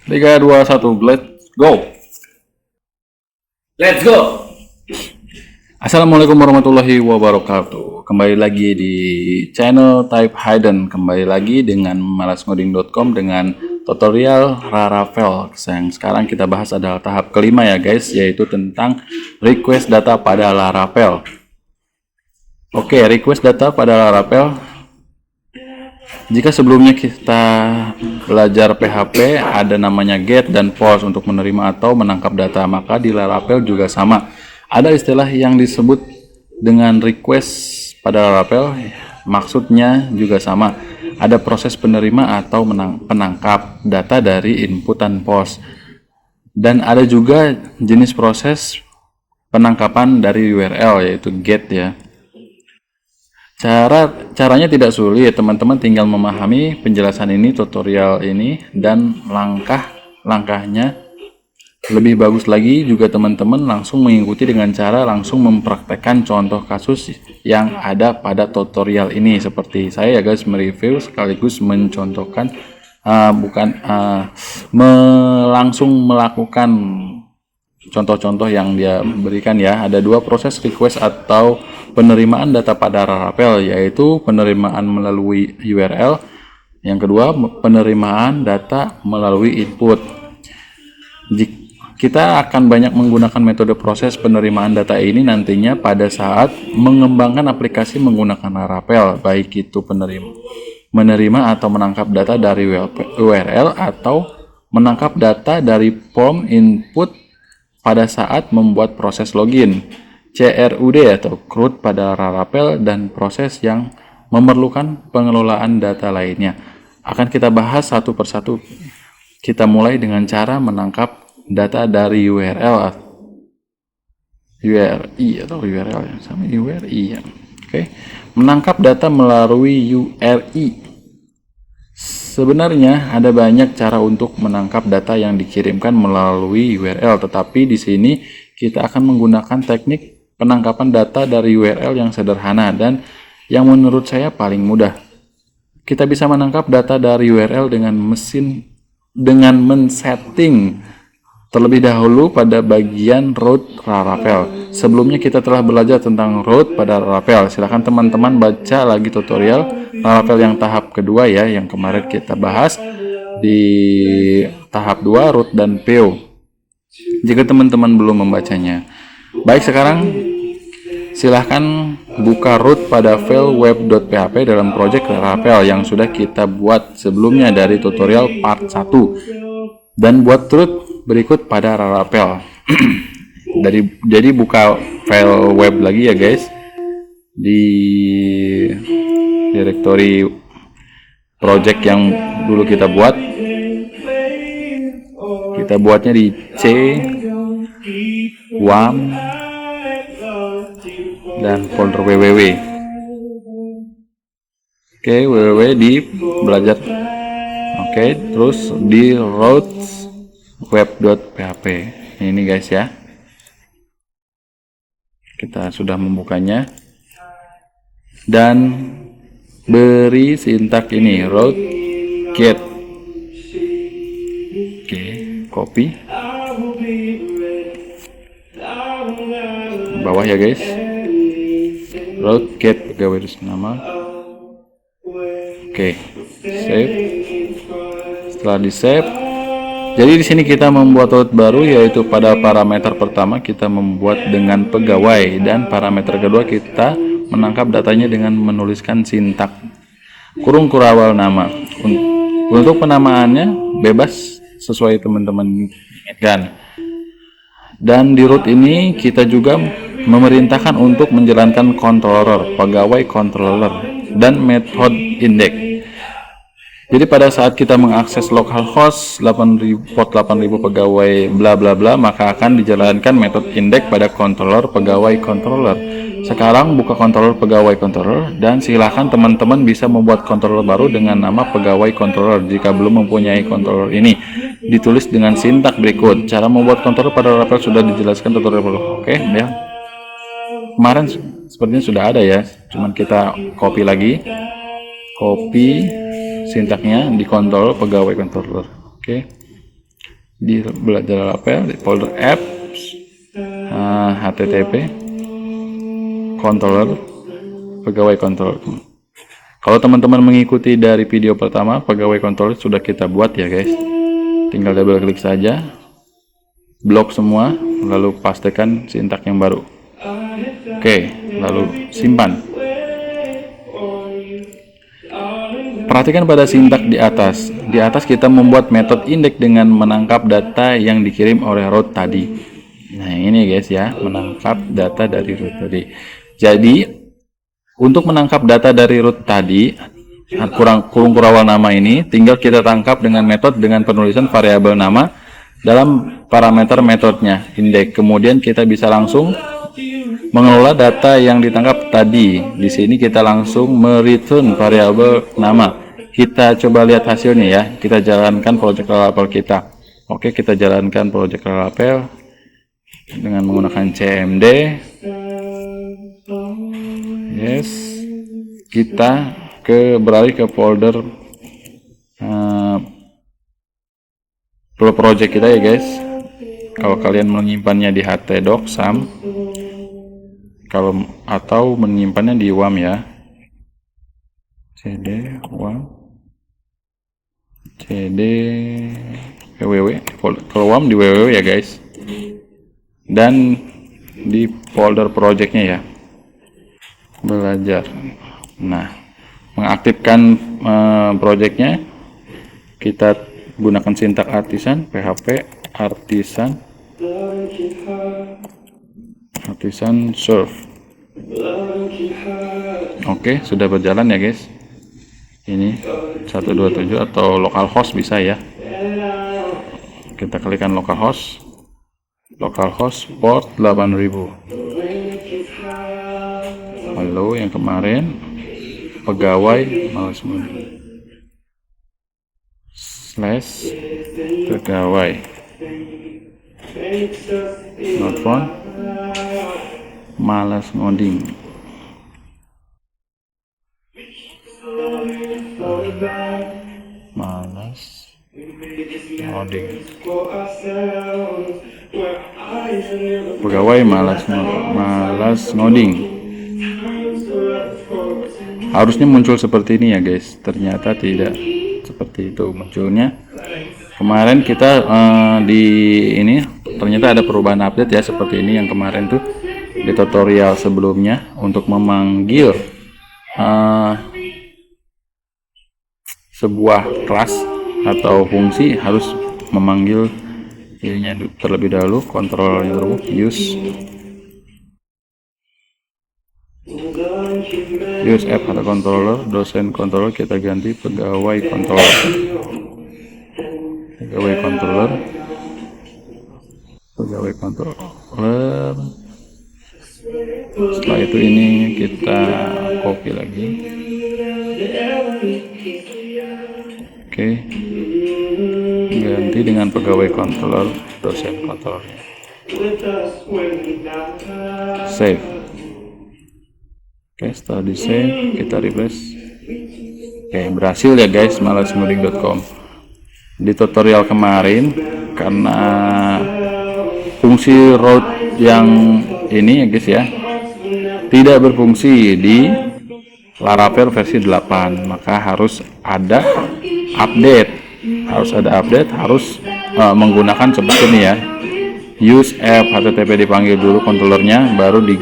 3, 2, 1, let's go. Let's go. Assalamualaikum warahmatullahi wabarakatuh. Kembali lagi di channel Type Hidden. Kembali lagi dengan malasngoding.com dengan tutorial Laravel. Yang sekarang kita bahas adalah tahap kelima ya guys, yaitu tentang request data pada Laravel. Oke, request data pada Laravel. Jika sebelumnya kita belajar PHP, ada namanya get dan post untuk menerima atau menangkap data, maka di Laravel juga sama. Ada istilah yang disebut dengan request pada Laravel, maksudnya juga sama. Ada proses penerima atau penangkap data dari input dan post. Dan ada juga jenis proses penangkapan dari URL, yaitu get ya. Caranya tidak sulit, teman-teman tinggal memahami penjelasan ini, tutorial ini, dan langkah-langkahnya. Lebih bagus lagi juga teman-teman langsung mengikuti dengan cara langsung mempraktekkan contoh kasus yang ada pada tutorial ini. Seperti saya ya guys, mereview sekaligus mencontohkan, langsung melakukan contoh-contoh yang dia berikan ya. Ada dua proses request atau penerimaan data pada Laravel, yaitu penerimaan melalui URL, yang kedua penerimaan data melalui input. Kita akan banyak menggunakan metode proses penerimaan data ini nantinya pada saat mengembangkan aplikasi menggunakan Laravel, baik itu menerima atau menangkap data dari URL atau menangkap data dari form input pada saat membuat proses login, CRUD atau CRUD pada Laravel, dan proses yang memerlukan pengelolaan data lainnya. Akan kita bahas satu persatu. Kita mulai dengan cara menangkap data dari URL, URI atau URL ya, sama URI ya. Oke. Menangkap data melalui URI. Sebenarnya ada banyak cara untuk menangkap data yang dikirimkan melalui URL, tetapi di sini kita akan menggunakan teknik penangkapan data dari URL yang sederhana dan yang menurut saya paling mudah. Kita bisa menangkap data dari URL dengan men-setting terlebih dahulu pada bagian root Laravel. Sebelumnya kita telah belajar tentang root pada Laravel. Silahkan teman-teman baca lagi tutorial Laravel yang tahap kedua ya, yang kemarin kita bahas di tahap 2 root dan PO. Jika teman-teman belum membacanya. Baik, sekarang silahkan buka root pada file web.php dalam project Laravel yang sudah kita buat sebelumnya dari tutorial part 1. Dan buat root berikut pada Laravel. Jadi buka file web lagi ya guys, di directory project yang dulu kita buat. Kita buatnya di C, WAM, dan folder www. Oke, www di belajar. Oke, terus di routes web.php ini guys ya. Kita sudah membukanya dan beri sintak ini route get. Oke, copy bawah ya guys, route get pegawai nama. Oke, save. Setelah di save, jadi di sini kita membuat root baru, yaitu pada parameter pertama kita membuat dengan pegawai, dan parameter kedua kita menangkap datanya dengan menuliskan sintak kurung kurawal nama. Untuk penamaannya bebas sesuai teman-teman inginkan. Dan di root ini kita juga memerintahkan untuk menjalankan controller, pegawai controller, dan method index. Jadi pada saat kita mengakses localhost 8000 port 8000 pegawai bla bla bla, maka akan dijalankan metode index pada controller pegawai controller. Sekarang buka controller pegawai controller dan silahkan teman-teman bisa membuat controller baru dengan nama pegawai controller jika belum mempunyai controller ini. Ditulis dengan sintak berikut. Cara membuat controller pada Laravel sudah dijelaskan tutorial baru. Oke, ya. Kemarin sepertinya sudah ada ya, cuman kita copy lagi. Copy sintaknya di control pegawai controller. Oke. di belajar lapel di folder apps, HTTP controller, pegawai controller. Kalau teman-teman mengikuti dari video pertama, pegawai controller sudah kita buat ya guys. Tinggal double klik saja, blok semua, lalu pastikan sintak yang baru. Oke, lalu simpan. Perhatikan pada sintak di atas. Di atas kita membuat metode indeks dengan menangkap data yang dikirim oleh root tadi. Nah ini guys ya, menangkap data dari root tadi. Jadi untuk menangkap data dari root tadi, kurung kurawal nama ini tinggal kita tangkap dengan metode dengan penulisan variabel nama dalam parameter metodenya indeks. Kemudian kita bisa langsung mengelola data yang ditangkap tadi. Di sini kita langsung mereturn variabel nama. Kita coba lihat hasilnya ya. Kita jalankan project Laravel kita. Oke, kita jalankan project Laravel dengan menggunakan cmd. Yes, kita beralih ke folder project kita ya guys. Kalau kalian menyimpannya di htdoc sam, atau menyimpannya di WAM ya, cd WAM cd www. Kalau WAM di www ya guys, dan di folder projectnya ya, belajar. Nah, mengaktifkan projectnya kita gunakan sintak artisan, php artisan serve. Oke, sudah berjalan ya guys. Ini 127 atau localhost bisa ya. Kita klikkan localhost port 8000. Lalu yang kemarin pegawai /pegawai not found malas ngoding. Pegawai malas ngoding. Harusnya muncul seperti ini ya guys, ternyata tidak seperti itu munculnya. Kemarin kita di ini ternyata ada perubahan update ya, seperti ini. Yang kemarin tuh di tutorial sebelumnya untuk memanggil sebuah kelas atau fungsi harus memanggil ininya terlebih dahulu, kontrolnya dulu, use app atau controller, dosen controller kita ganti pegawai controller. Setelah itu ini kita copy lagi. Oke, ganti dengan pegawai controller, dosen controller. Save. Oke, setelah di save kita refresh. Oke, berhasil ya guys, malasngoding.com. Di tutorial kemarin karena fungsi root yang ini ya guys ya tidak berfungsi di Laravel versi 8, maka harus ada update, harus menggunakan seperti ini ya, use app http dipanggil dulu kontrolernya, baru di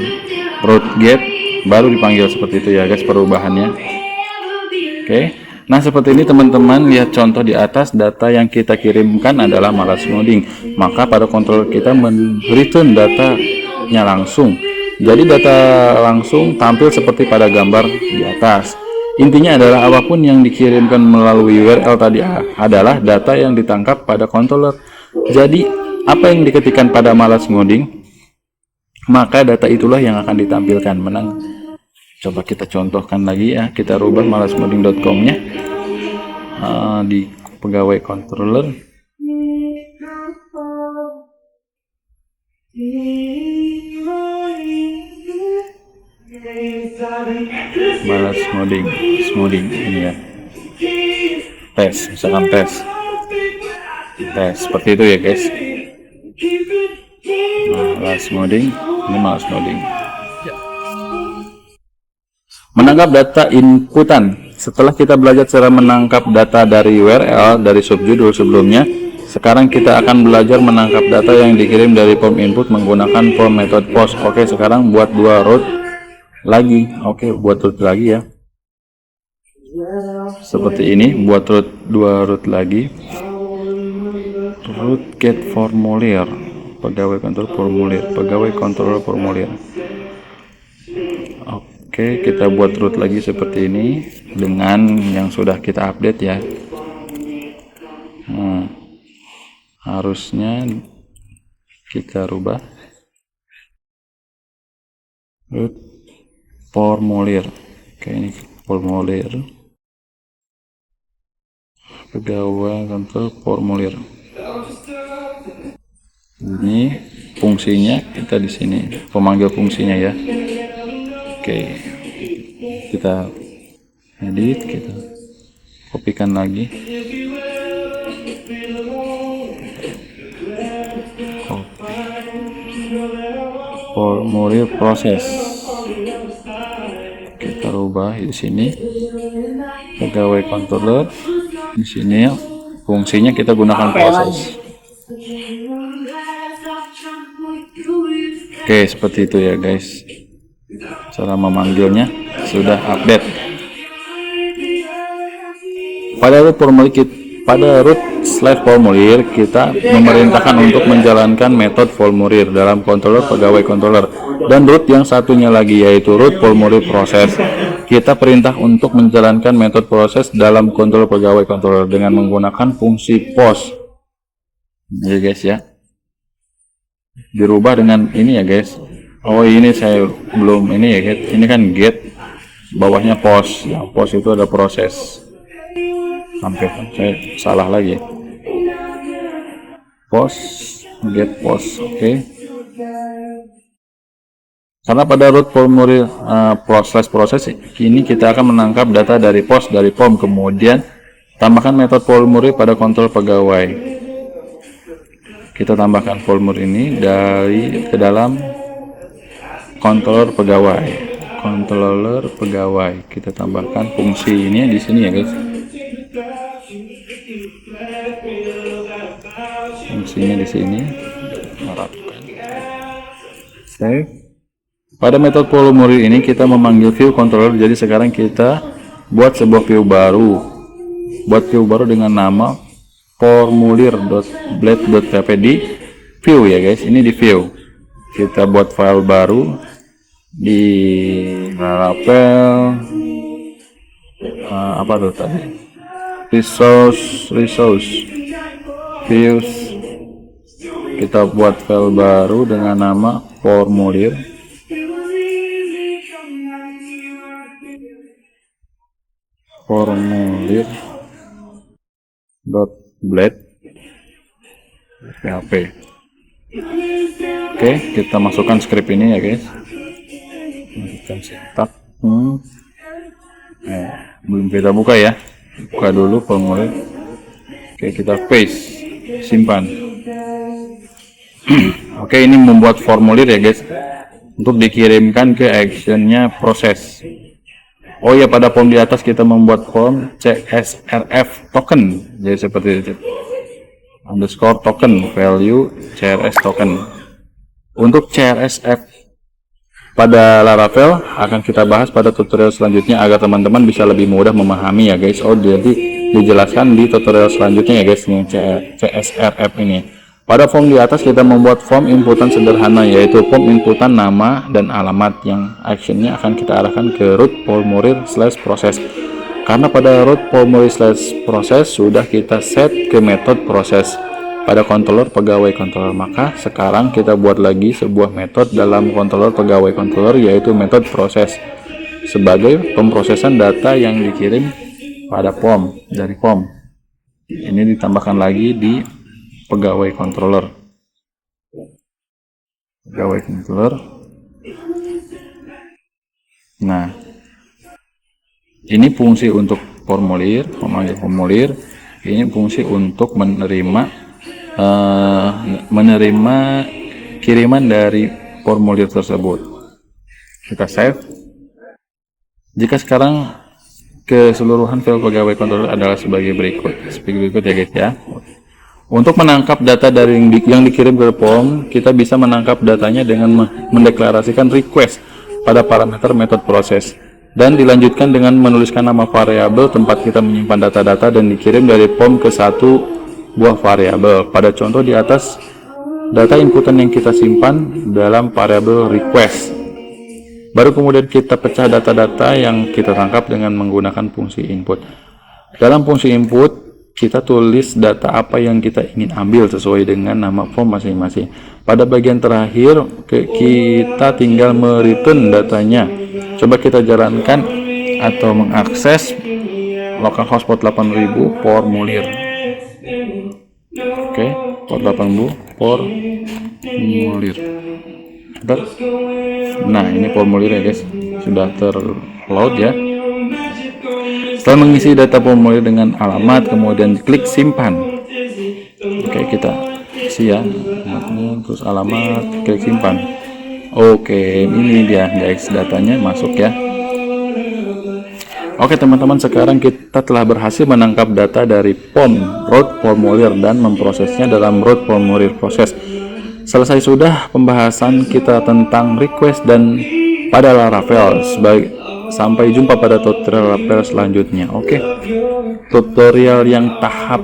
root get, baru dipanggil seperti itu ya guys perubahannya. Oke, nah seperti ini teman-teman, lihat contoh di atas. Data yang kita kirimkan adalah malas ngoding, maka pada controller kita return datanya langsung. Jadi data langsung tampil seperti pada gambar di atas. Intinya adalah apapun yang dikirimkan melalui URL tadi adalah data yang ditangkap pada controller. Jadi apa yang diketikkan pada malas ngoding, maka data itulah yang akan ditampilkan. Menang. Coba kita contohkan lagi ya, kita rubah malasngoding.com-nya di pegawai controller. Malas ngoding ini ya, tes, misalkan tes. tes seperti itu ya guys. Nah, last loading, ini malas loading. Menangkap data inputan. Setelah kita belajar cara menangkap data dari URL dari subjudul sebelumnya, sekarang kita akan belajar menangkap data yang dikirim dari form input menggunakan form method post. Oke, sekarang buat dua root lagi. Oke, buat root lagi ya. Seperti ini, buat root dua root lagi. Root get formulir, pegawai kontrol formulir, pegawai kontrol formulir. Oke, kita buat root lagi seperti ini dengan yang sudah kita update ya. Nah, harusnya kita rubah root formulir. Oke, ini formulir, pegawai kontrol formulir. Ini fungsinya kita di sini, pemanggil fungsinya ya. Oke, kita edit, kita kopikan lagi, formulir proses, kita rubah di sini, pegawai controller di sini, fungsinya kita gunakan proses. Oke, seperti itu ya guys, cara memanggilnya sudah update. Pada root slash formulir kita memerintahkan untuk menjalankan metode formulir dalam controller pegawai controller, dan root yang satunya lagi yaitu root formulir proses kita perintah untuk menjalankan metode proses dalam controller pegawai controller dengan menggunakan fungsi post. Ya guys ya, dirubah dengan ini ya guys. Oh, ini saya belum ini ya guys, ini kan get, bawahnya post. Yang post itu ada proses. Sampai saya salah lagi. Post, get post. Oke. Karena pada root formulir proses ini kita akan menangkap data dari post dari form, kemudian tambahkan metode formulir pada kontrol pegawai. Kita tambahkan formulir ini ke dalam controller pegawai. Controller pegawai. Kita tambahkan fungsi ini di sini ya guys. Fungsinya di sini. Save. Pada metode formulir ini kita memanggil view controller. Jadi sekarang kita buat sebuah view baru. Buat view baru dengan nama formulir.blade.php di view ya guys. Ini di view. Kita buat file baru di Laravel. Apa tuh tadi? Resource views. Kita buat file baru dengan nama formulir. Formulir.blade.php. Oke, kita masukkan script ini ya guys. Masukkan sintak. Belum kita buka ya. Buka dulu formulir. Oke, kita paste, simpan. Oke, ini membuat formulir ya guys, untuk dikirimkan ke actionnya proses. Oh ya, pada form di atas kita membuat form CSRF token, jadi seperti itu. Underscore token value CRS token. Untuk CRSF pada Laravel akan kita bahas pada tutorial selanjutnya agar teman-teman bisa lebih mudah memahami ya guys. Oh, jadi dijelaskan di tutorial selanjutnya ya guys, nih CSRF ini. Pada form di atas kita membuat form inputan sederhana, yaitu form inputan nama dan alamat yang actionnya akan kita arahkan ke root formulir slash proses. Karena pada root formulir slash proses sudah kita set ke metode proses pada controller pegawai controller, maka sekarang kita buat lagi sebuah metode dalam controller pegawai controller, yaitu metode proses sebagai pemrosesan data yang dikirim pada form dari form. Ini ditambahkan lagi di pegawai controller. Nah, ini fungsi untuk formulir, memanggil formulir. Ini fungsi untuk menerima menerima kiriman dari formulir tersebut. Kita save. Jika sekarang keseluruhan file pegawai controller adalah sebagai berikut ya guys ya. Untuk menangkap data dari yang dikirim ke form, kita bisa menangkap datanya dengan mendeklarasikan request pada parameter method proses, dan dilanjutkan dengan menuliskan nama variabel tempat kita menyimpan data-data dan dikirim dari form ke satu buah variabel. Pada contoh di atas, data inputan yang kita simpan dalam variabel request. Baru kemudian kita pecah data-data yang kita tangkap dengan menggunakan fungsi input. Dalam fungsi input, kita tulis data apa yang kita ingin ambil sesuai dengan nama form masing-masing. Pada bagian terakhir, kita tinggal mereturn datanya. Coba kita jalankan atau mengakses localhost port 8000 formulir. Oke, port 8000 formulir. Nah, ini formulirnya guys, sudah terload ya. Setelah mengisi data formulir dengan alamat, kemudian klik simpan. Oke, kita isi ya, terus alamat, klik simpan. Oke, ini dia guys, datanya masuk ya. Oke teman-teman, sekarang kita telah berhasil menangkap data dari form root formulir dan memprosesnya dalam root formulir proses. Selesai sudah pembahasan kita tentang request dan pada Laravel. Sampai jumpa pada tutorial Laravel selanjutnya. Oke, tutorial yang tahap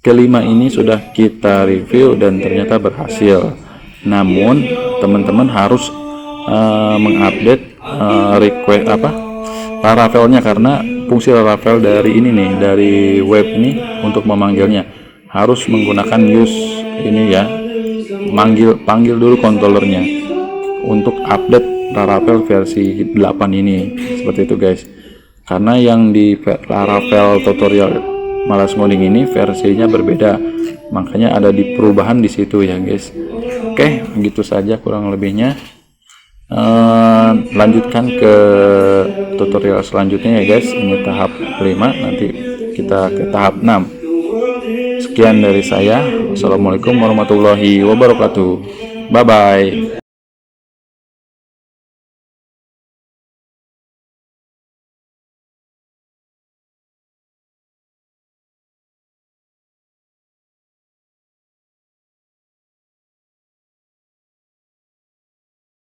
kelima ini sudah kita review dan ternyata berhasil. Namun teman-teman harus mengupdate request Laravelnya, karena fungsi Laravel dari ini nih, dari web ini, untuk memanggilnya harus menggunakan use ini ya, panggil dulu controllernya untuk update Laravel versi 8 ini, seperti itu guys. Karena yang di Laravel tutorial malas ngoding ini versinya berbeda, makanya ada di perubahan di situ ya guys. Oke, begitu saja kurang lebihnya. Lanjutkan ke tutorial selanjutnya ya guys. Ini tahap 5, nanti kita ke tahap 6. Sekian dari saya. Wassalamualaikum warahmatullahi wabarakatuh. Bye bye.